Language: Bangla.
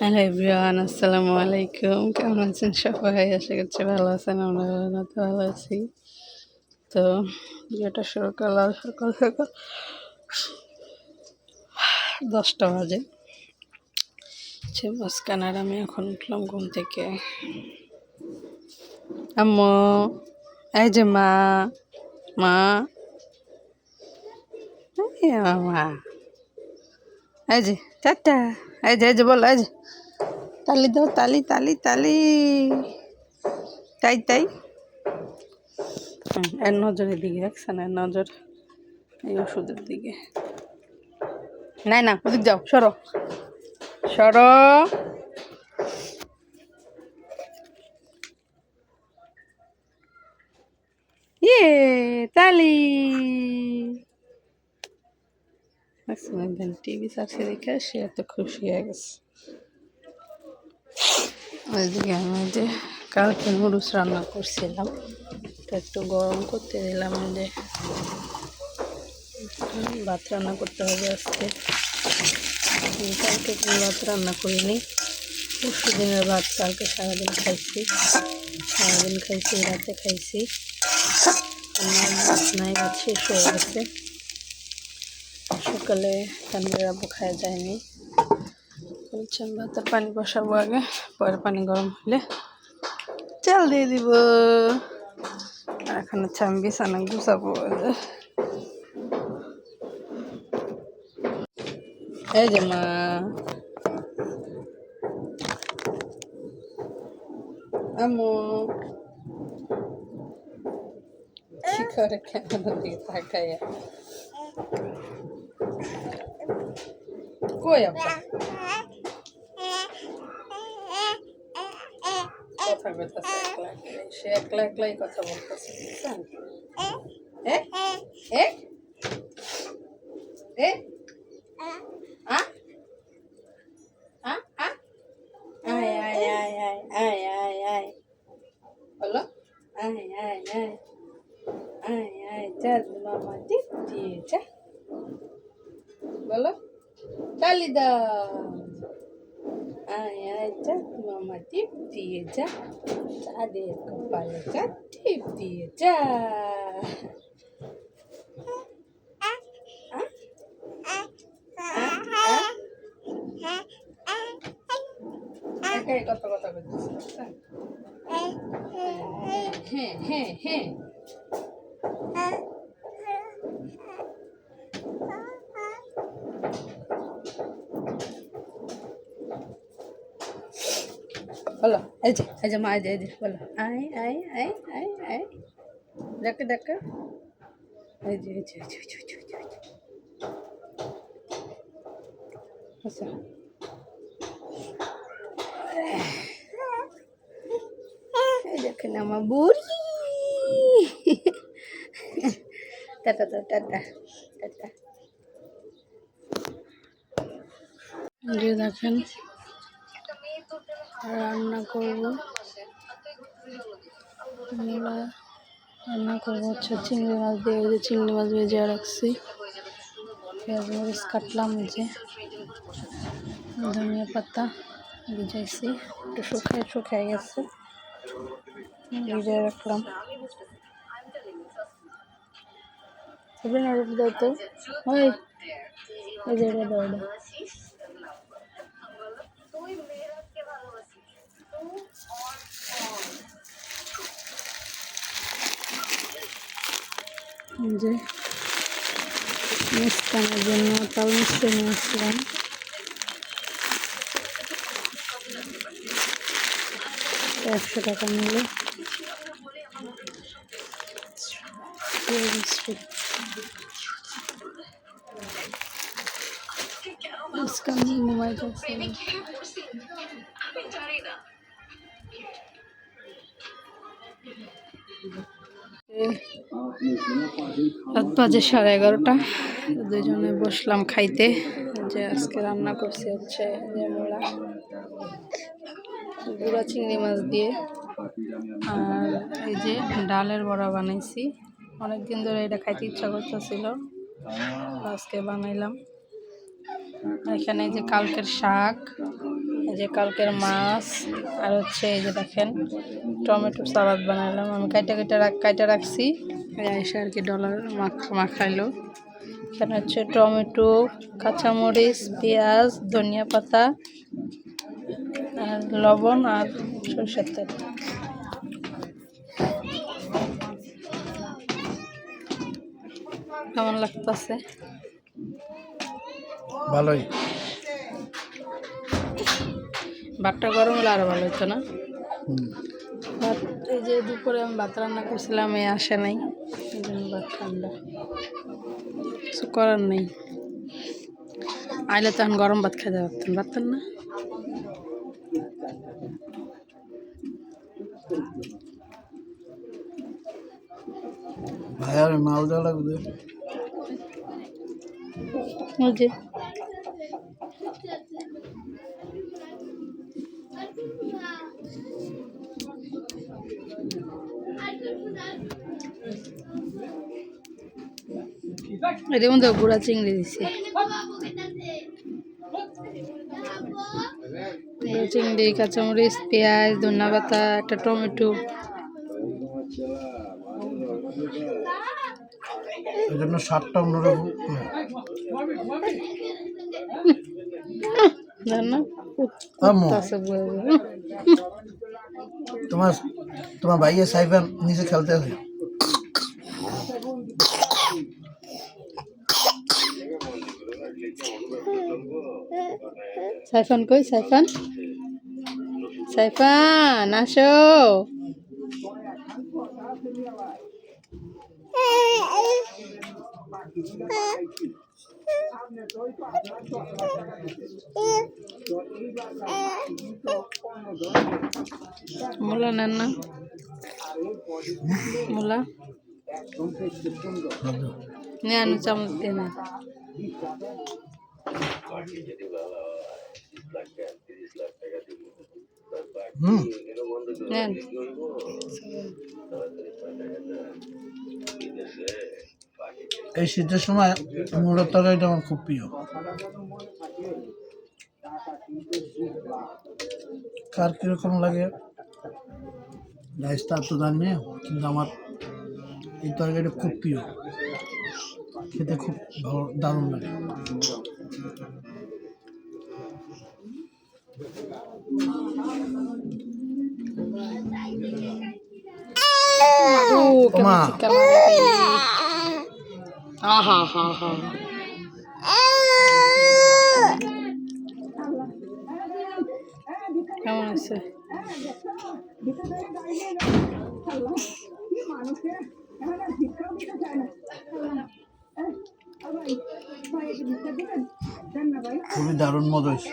হ্যালো এভরিওয়ান, আসসালামু আলাইকুম। কেমন আছেন সবাই? আশা করছি ভালো আছেন। আমরা তো ভালো আছি। তো ভিডিওটা শুরু করলাম সকাল সকাল 10টা বাজে। মুস্কান আর আমি এখন উঠলাম ঘুম থেকে। আম্মু, এই যে মা, মা, মা, এই যে টাটা, এই যে বলো, এই যে তালি দাও, তালি তালি তালি, তাই এর নজরের দিকে রাখছেন, এর নজর এই ওষুধের দিকে। না ওদিক যাও, সরো সরো। তালি টিভি চার্জে দেখে সে এত খুশি হয়ে গেছে। ওইদিকে আমি যে কালকে নুডলস রান্না করছিলাম, এটা একটু গরম করতে দিলাম। যে ভাত রান্না করতে হবে আজকে। কালকে কোনো ভাত রান্না করিনি, পরশু দিনের ভাত কালকে সারাদিন খাইছি, রাতে খাইছি। ভাত নাই, ভাত শেষ হয়ে গেছে। সকালে তানভীর আব্বু খাওয়া যায়নি। ভাতের পানি বসাবো আগে, পরে পানি গরম হলে চাল দিয়ে দিব। আর এখন হচ্ছে আমি বিছানা গুছাবো। এই যে মা, আম্মু কি করে কেমন দিকে তাকাইয়া কই আপা কথা বলতেছে, সে একলা একলাই কথা বলতেছে, বুঝছেন? বলো মামা টিপ দিয়ে যা, বলো তালি দাও। যা মামা টিপ দিয়ে যা, চাঁদের কপালে যা টিপ দিয়ে যা। কত কথা বলতেছে। হ্যাঁ বলো, এই যে মা, এই যে বলো, আই ডাকে এই যে আচ্ছা, এই দেখেন আমার বুড়ি। Tata tata tata. যে দেখেন রান্না করবো, হচ্ছে চিংড়ি মাছ দিয়ে। ওই যে চিংড়ি মাছ ভেজে রাখছি, পেঁয়াজ মরিচ কাটলাম, এই যে ধনিয়া পাতা ভিজাইছি, একটু শুকায় গেছে, ভিজায় রাখলাম। দাও তো, ওই যে এটা দাও, যে মুস্কানের জন্য তাল মিষ্টি নিয়ে আসলাম। 100 টাকা নিলে মুস্কান ঘুমাই যাচ্ছে। রাত বাজে 11:30। দুজনে বসলাম খাইতে। যে আজকে রান্না করছি হচ্ছে যে গুঁড়া চিংড়ি মাছ দিয়ে, আর এই যে ডালের বড়া বানাইছি। অনেকদিন ধরে এটা খাইতে ইচ্ছা করতেছিল, আজকে বানাইলাম। এখানে যে কালকের শাক, এই যে কালকের মাছ আর হচ্ছে এই যে দেখেন টমেটো সালাদ বানালাম আমি কাইটা রাখছি এসে আর কি ডলার মাখাইলো। এখানে হচ্ছে টমেটো, কাঁচামরিচ, পেঁয়াজ, ধনিয়া পাতা আর লবণ আর সরষের তেল। কেমন লাগতেছে? ভালোই। ভাতটা গরম হলে আরো ভালো হতো না? ভাত এই যে দুপুরে আমি ভাত রান্না করছিলাম এই আসে নাই, এই জন্য ভাত ঠান্ডা, কিছু করার নেই। আইলে তখন গরম ভাত খেতে পারতেন না। ভাই আর মাল দেওয়া লাগবে। ওই যে এর মধ্যে গুঁড়া চিংড়ি দিছি, গুঁড়া চিংড়ি, কাঁচামরিচ, পেঁয়াজ, ধনিয়া পাতা, একটা টমেটো। এই জন্য স্বাদটা অন্যরকম। তোমার ভাইয়ের সাইফান নিচে খেলতে আছে। সাইফান কই? সাইফান, সাইফান আসো। মুলা নেন না? মুলা নেন, চামচ দিয়ে নেন। নেন। এই শীতের সময় মুলোর তরকারিটা আমার খুব প্রিয়। কার কিরকম লাগে রাইসটা তো জানি না, কিন্তু আমার এই তরকারিটা খুব প্রিয়, খেতে খুব ভালো, দারুণ লাগে। কেমন আছে? খুবই দারুণ মজা হয়েছে।